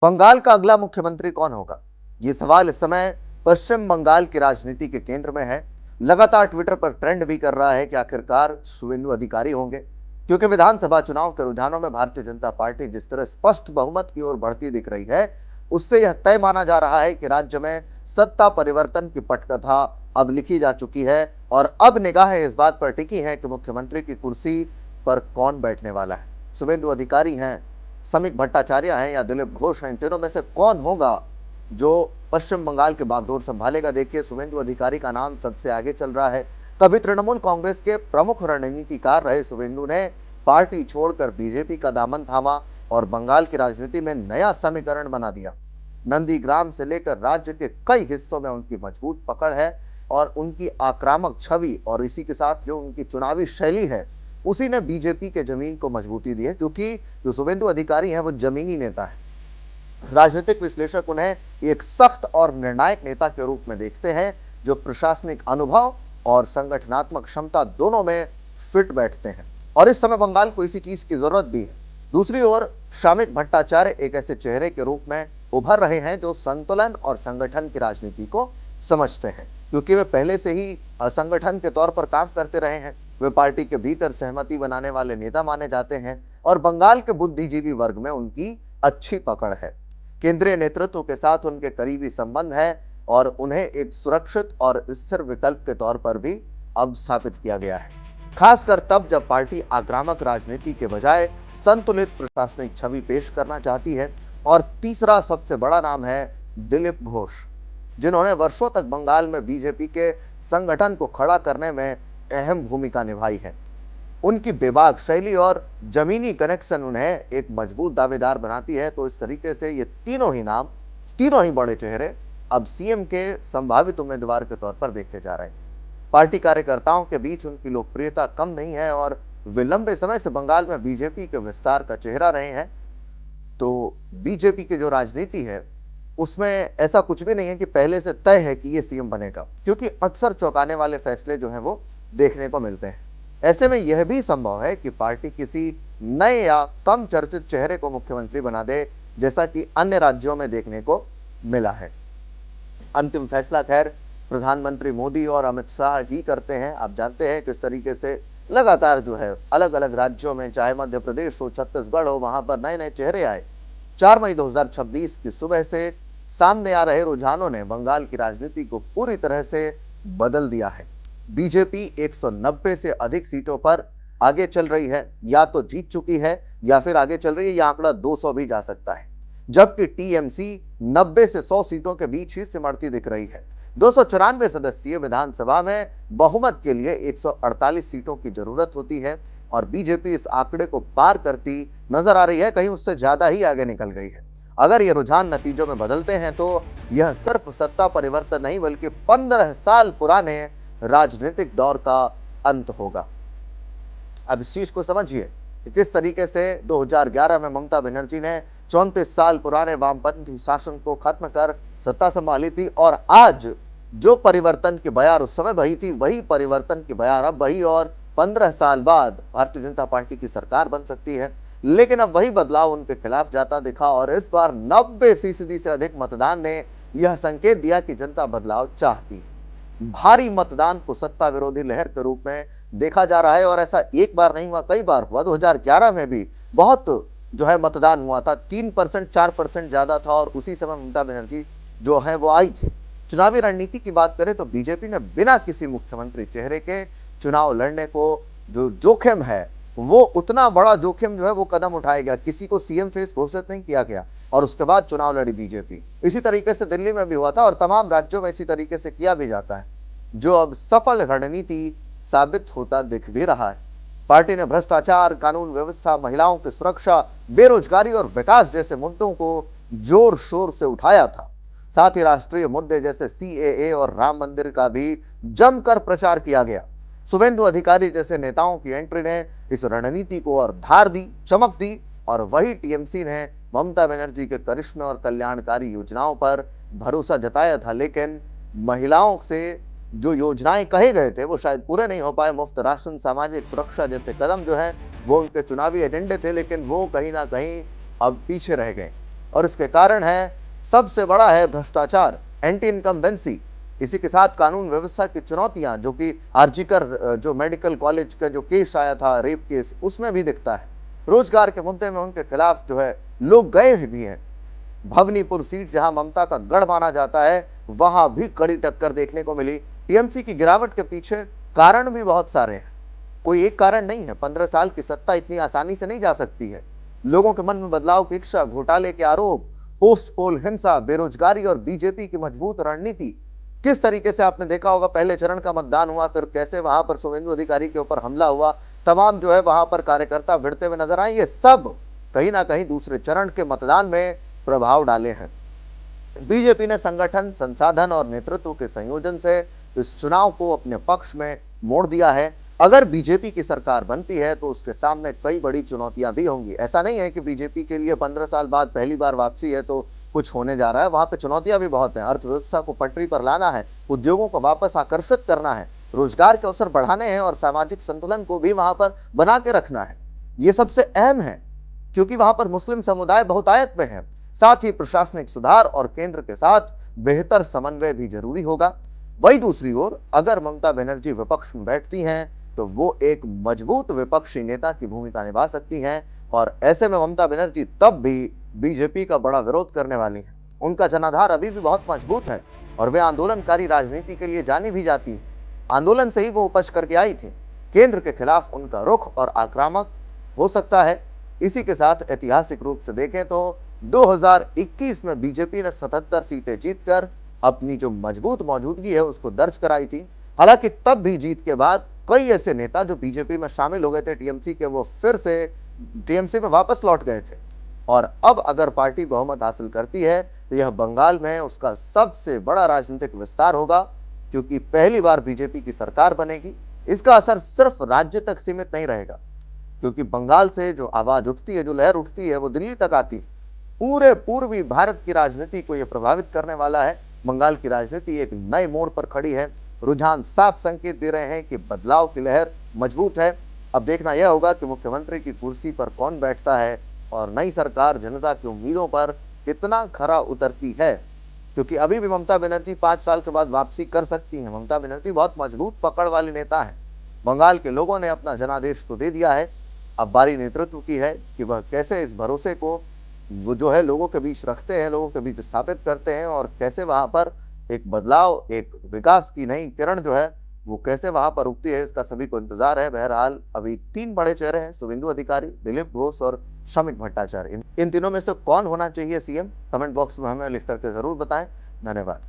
बंगाल का अगला मुख्यमंत्री कौन होगा? ये सवाल इस समय पश्चिम बंगाल की राजनीति के केंद्र में है। लगातार ट्विटर पर ट्रेंड भी कर रहा है कि आखिरकार शुवेंदु अधिकारी होंगे, क्योंकि विधानसभा चुनाव के रुझानों में भारतीय जनता पार्टी जिस तरह स्पष्ट बहुमत की ओर बढ़ती दिख रही है, उससे यह तय माना जा रहा है कि राज्य में सत्ता परिवर्तन की पटकथा अब लिखी जा चुकी है और अब निगाहें इस बात पर टिकी हैं कि मुख्यमंत्री की कुर्सी पर कौन बैठने वाला है। शुवेंदु अधिकारी हैं, समीक भट्टाचार्य हैं या दिलीप घोष हैं, इन तीनों में से कौन होगा जो पश्चिम बंगाल के बागडोर संभालेगा? देखिए, शुवेंदु अधिकारी का नाम सबसे आगे चल रहा है। कभी तृणमूल कांग्रेस के प्रमुख रणनीतिकार रहे शुवेंदु ने पार्टी छोड़कर बीजेपी का दामन थामा और बंगाल की राजनीति में नया समीकरण बना दिया। नंदीग्राम से लेकर राज्य के कई हिस्सों में उनकी मजबूत पकड़ है और उनकी आक्रामक छवि और इसी के साथ जो उनकी चुनावी शैली है, उसी ने बीजेपी के जमीन को मजबूती दी है, क्योंकि जो शुवेंदु अधिकारी हैं वो जमीनी नेता है। राजनीतिक विश्लेषक उन्हें एक सख्त और निर्णायक नेता के रूप में देखते हैं, जो प्रशासनिक अनुभव और संगठनात्मक क्षमता दोनों में फिट बैठते हैं। और इस समय बंगाल को इसी चीज की जरूरत भी है। दूसरी ओर शामिक भट्टाचार्य एक ऐसे चेहरे के रूप में उभर रहे हैं जो संतुलन और संगठन की राजनीति को समझते हैं, क्योंकि वे पहले से ही संगठन के तौर पर काम करते रहे हैं। वे पार्टी के भीतर सहमति बनाने वाले नेता माने जाते हैं और बंगाल के बुद्धिजीवी वर्ग में उनकी अच्छी पकड़ है। केंद्रीय नेतृत्व के साथ उनके करीबी संबंध है और उन्हें एक सुरक्षित और स्थिर विकल्प के तौर पर भी अब स्थापित किया गया है, खासकर तब जब पार्टी आक्रामक राजनीति के बजाय संतुलित प्रशासनिक छवि पेश करना चाहती है। और तीसरा सबसे बड़ा नाम है दिलीप घोष, जिन्होंने वर्षों तक बंगाल में बीजेपी के संगठन को खड़ा करने में अहम भूमिका निभाई है। उनकी बेबाक शैली और जमीनी कनेक्शन उन्हें एक मजबूत दावेदार बनाती है। तो इस तरीके से ये तीनों ही नाम, तीनों ही बड़े चेहरे अब सीएम के संभावित उम्मीदवार के तौर पर देखे जा रहे हैं। पार्टी कार्यकर्ताओं के बीच उनकी लोकप्रियता कम नहीं है और वे लंबे समय से बंगाल में बीजेपी के विस्तार का चेहरा रहे हैं। तो बीजेपी की जो राजनीति है उसमें ऐसा कुछ भी नहीं है कि पहले से तय है कि ये सीएम बनेगा, क्योंकि अक्सर चौंकाने वाले फैसले जो हैं वो देखने को मिलते हैं। ऐसे में यह भी संभव है कि पार्टी किसी नए या कम चर्चित चेहरे को मुख्यमंत्री बना दे, जैसा कि अन्य राज्यों में देखने को मिला है। अंतिम फैसला खैर प्रधानमंत्री मोदी और अमित शाह ही करते हैं। आप जानते हैं किस तरीके से लगातार जो है अलग अलग राज्यों में, चाहे मध्य प्रदेश हो, छत्तीसगढ़ हो, वहां पर नए नए चेहरे आए। 4 मई 2026 की सुबह से सामने आ रहे रुझानों ने बंगाल की राजनीति को पूरी तरह से बदल दिया है। बीजेपी 190 से अधिक सीटों पर आगे चल रही है, या तो जीत चुकी है या फिर आगे चल रही है। यह आंकड़ा 200 भी जा सकता है, जबकि टीएमसी 90 से 100 सीटों के बीच ही सिमटती दिख रही है। 294 सदस्यीय विधानसभा में बहुमत के लिए 148 सीटों की जरूरत होती है और बीजेपी इस आंकड़े को पार करती नजर आ रही है, कहीं उससे ज्यादा ही आगे निकल गई है। अगर ये रुझान नतीजों में बदलते हैं तो यह सिर्फ सत्ता परिवर्तन नहीं बल्कि 15 साल पुराने राजनीतिक दौर का अंत होगा। अब इस चीज को समझिए कि किस तरीके से 2011 में ममता बनर्जी ने 34 साल पुराने वामपंथी शासन को खत्म कर सत्ता संभाली थी और आज जो परिवर्तन की बयार उस समय बही थी, वही परिवर्तन की बयार अब बही और 15 साल बाद भारतीय जनता पार्टी की सरकार बन सकती है। लेकिन अब वही बदलाव उनके खिलाफ जाता दिखा और इस बार 90% से अधिक मतदान ने यह संकेत दिया कि जनता बदलाव चाहती है। भारी मतदान को सत्ता विरोधी लहर के रूप में देखा जा रहा है और ऐसा एक बार नहीं हुआ, कई बार हुआ। 2011 में भी बहुत जो है मतदान हुआ था, 3% 4% ज्यादा था और उसी समय ममता बनर्जी जो है वो आई थी। चुनावी रणनीति की बात करें तो बीजेपी ने बिना किसी मुख्यमंत्री चेहरे के चुनाव लड़ने को जो जोखिम है, वो उतना बड़ा जोखिम जो है वो कदम उठाया गया। किसी को सीएम फेस घोषित नहीं किया गया और उसके बाद चुनाव लड़ी बीजेपी। इसी तरीके से दिल्ली में भी हुआ था और तमाम राज्यों में इसी तरीके से किया भी जाता है, जो अब सफल रणनीति साबित होता दिख भी रहा है। पार्टी ने भ्रष्टाचार, कानून व्यवस्था, महिलाओं की सुरक्षा, बेरोजगारी और विकास जैसे मुद्दों को जोर शोर से उठाया था। साथ ही राष्ट्रीय मुद्दे जैसे सीएए और राम मंदिर का भी जमकर प्रचार किया गया। शुवेंदु अधिकारी जैसे नेताओं की एंट्री ने इस रणनीति को और धार दी, चमक दी और वही टीएमसी ने ममता बनर्जी के करिश्मे और कल्याणकारी योजनाओं पर भरोसा जताया था। लेकिन महिलाओं से जो योजनाएं कहे गए थे वो शायद पूरे नहीं हो पाए। मुफ्त राशन, सामाजिक सुरक्षा जैसे कदम जो है वो उनके चुनावी एजेंडे थे, लेकिन वो कहीं ना कहीं अब पीछे रह गए। और इसके कारण है सबसे बड़ा है भ्रष्टाचार, एंटी इनकम्बेंसी। इसी के साथ कानून व्यवस्था की चुनौतियां, जो कि आरजीकर जो मेडिकल कॉलेज का जो केस आया था, रेप केस, उसमें भी दिखता है। रोजगार के मुद्दे में उनके खिलाफ जो है लोग गए भी हैं। भवनीपुर सीट जहां ममता का गढ़ माना जाता है, वहां भी कड़ी टक्कर देखने को मिली। टीएमसी की गिरावट के पीछे कारण भी बहुत सारे हैं, कोई एक कारण नहीं है। 15 साल की सत्ता इतनी आसानी से नहीं जा सकती है। लोगों के मन में बदलाव की इच्छा, घोटाले के आरोप, पोस्ट पोल हिंसा, बेरोजगारी और बीजेपी की मजबूत रणनीति। किस तरीके से आपने देखा होगा, पहले चरण का मतदान हुआ, फिर कैसे वहां पर शुवेंदु अधिकारी के ऊपर हमला हुआ, तमाम जो है वहां पर कार्यकर्ता भिड़ते हुए नजर आए। ये सब कहीं ना कहीं दूसरे चरण के मतदान में प्रभाव डाले हैं। बीजेपी ने संगठन, संसाधन और नेतृत्व के संयोजन से इस चुनाव को अपने पक्ष में मोड़ दिया है। अगर बीजेपी की सरकार बनती है तो उसके सामने कई बड़ी चुनौतियां भी होंगी। ऐसा नहीं है कि बीजेपी के लिए 15 साल बाद पहली बार वापसी है तो कुछ होने जा रहा है। वहां पे चुनौतियां भी बहुत हैं। अर्थव्यवस्था को पटरी पर लाना है, उद्योगों को वापस आकर्षित करना है, रोजगार के अवसर बढ़ाने हैं और सामाजिक संतुलन को भी वहां पर बना के रखना है। ये सबसे अहम है, क्योंकि वहां पर मुस्लिम समुदाय बहुतायत में है। साथ ही प्रशासनिक सुधार और केंद्र के साथ बेहतर समन्वय भी जरूरी होगा। वही दूसरी ओर अगर ममता बनर्जी विपक्ष में बैठती हैं तो वो एक मजबूत विपक्षी नेता की भूमिका निभा सकती हैं, और ऐसे में ममता बनर्जी तब भी बीजेपी का बड़ा विरोध करने वाली हैं। उनका जनाधार अभी भी बहुत मजबूत है और वे आंदोलनकारी राजनीति के लिए जानी भी जाती है। आंदोलन से ही वो उपज करके आई थी। केंद्र के खिलाफ उनका रुख और आक्रामक हो सकता है। इसी के साथ ऐतिहासिक रूप से देखें तो 2021 में बीजेपी ने 77 सीटें जीतकर अपनी जो मजबूत मौजूदगी है उसको दर्ज कराई थी। हालांकि तब भी जीत के बाद कई ऐसे नेता जो बीजेपी में शामिल हो गए थे टीएमसी के, वो फिर से टीएमसी में वापस लौट गए थे। और अब अगर पार्टी बहुमत हासिल करती है तो यह बंगाल में उसका सबसे बड़ा राजनीतिक विस्तार होगा, क्योंकि पहली बार बीजेपी की सरकार बनेगी। इसका असर सिर्फ राज्य तक सीमित नहीं रहेगा, क्योंकि बंगाल से जो आवाज उठती है, जो लहर उठती है, वो दिल्ली तक आती है। पूरे पूर्वी भारत की राजनीति को यह प्रभावित करने वाला है। बंगाल की राजनीति एक नए मोड़ पर खड़ी है। रुझान साफ संकेत दे रहे हैं कि बदलाव की लहर मजबूत है। अब देखना यह होगा कि मुख्यमंत्री की कुर्सी पर कौन बैठता है और नई सरकार जनता की उम्मीदों पर कितना खरा उतरती है, क्योंकि अभी भी ममता बनर्जी 5 साल के बाद वापसी कर सकती है। ममता बनर्जी बहुत मजबूत पकड़ वाली नेता है। बंगाल के लोगों ने अपना जनादेश तो दे दिया है। अब बारी नेतृत्व की है कि वह कैसे इस भरोसे को वो जो है लोगों के बीच रखते हैं, लोगों के बीच स्थापित करते हैं, और कैसे वहां पर एक बदलाव, एक विकास की नई किरण जो है वो कैसे वहां पर उगती है, इसका सभी को इंतजार है। बहरहाल अभी 3 बड़े चेहरे हैं, शुवेंदु अधिकारी, दिलीप घोष और श्रमिक भट्टाचार्य। इन तीनों में से कौन होना चाहिए सीएम, कमेंट बॉक्स में हमें लिख करके जरूर बताएं। धन्यवाद।